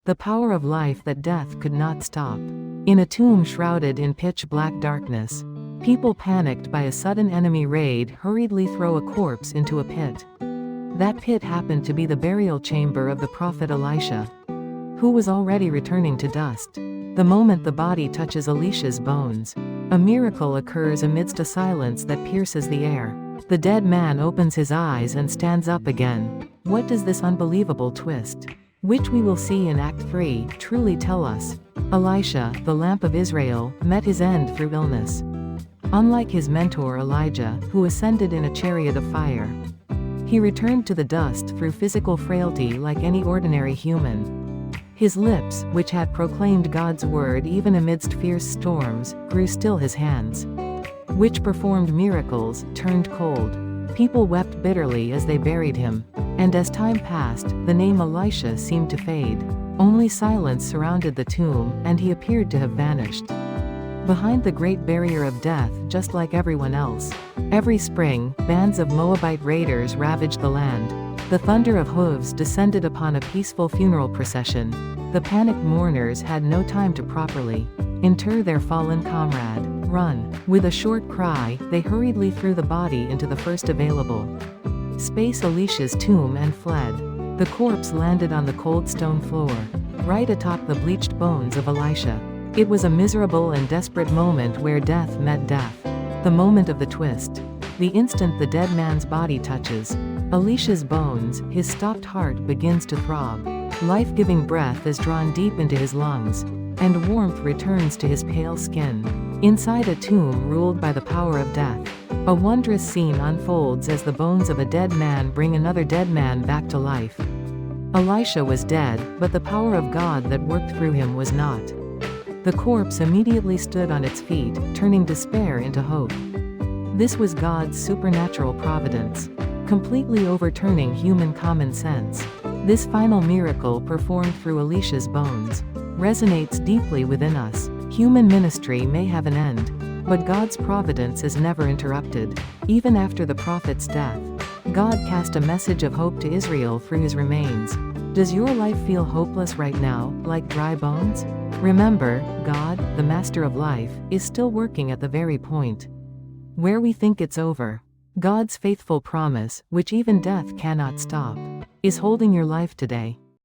the power of life that death could not stop. In a tomb shrouded in pitch-black darkness, people panicked by a sudden enemy raid hurriedly throw a corpse into a pit. That pit happened to be the burial chamber of the prophet Elisha, who was already returning to dust. The moment the body touches Elisha's bones, a miracle occurs amidst a silence that pierces the air. The dead man opens his eyes and stands up again. What does this unbelievable twist, which we will see in Act 3, truly tell us? Elisha, the lamp of Israel, met his end through illness. Unlike his mentor Elijah, who ascended in a chariot of fire, he returned to the dust through physical frailty like any ordinary human. His lips, which had proclaimed God's word even amidst fierce storms, grew still. His hands, which performed miracles, turned cold. People wept bitterly as they buried him. And as time passed, the name Elisha seemed to fade. Only silence surrounded the tomb, and he appeared to have vanished behind the great barrier of death, just like everyone else. Every spring, bands of Moabite raiders ravaged the land. The thunder of hooves descended upon a peaceful funeral procession. The panicked mourners had no time to properly inter their fallen comrade. Run! With a short cry, they hurriedly threw the body into the first available space, Elisha's tomb, and fled. The corpse landed on the cold stone floor, right atop the bleached bones of Elisha. It was a miserable and desperate moment where death met death. The moment of the twist. The instant the dead man's body touches Elisha's bones, his stopped heart begins to throb. Life-giving breath is drawn deep into his lungs, and warmth returns to his pale skin. Inside a tomb ruled by the power of death, a wondrous scene unfolds as the bones of a dead man bring another dead man back to life. Elisha was dead, but the power of God that worked through him was not. The corpse immediately stood on its feet, turning despair into hope. This was God's supernatural providence, completely overturning human common sense. This final miracle performed through Elisha's bones resonates deeply within us. Human ministry may have an end, but God's providence is never interrupted. Even after the prophet's death, God cast a message of hope to Israel through his remains. Does your life feel hopeless right now, like dry bones? Remember, God, the master of life, is still working at the very point where we think it's over. God's faithful promise, which even death cannot stop, is holding your life today.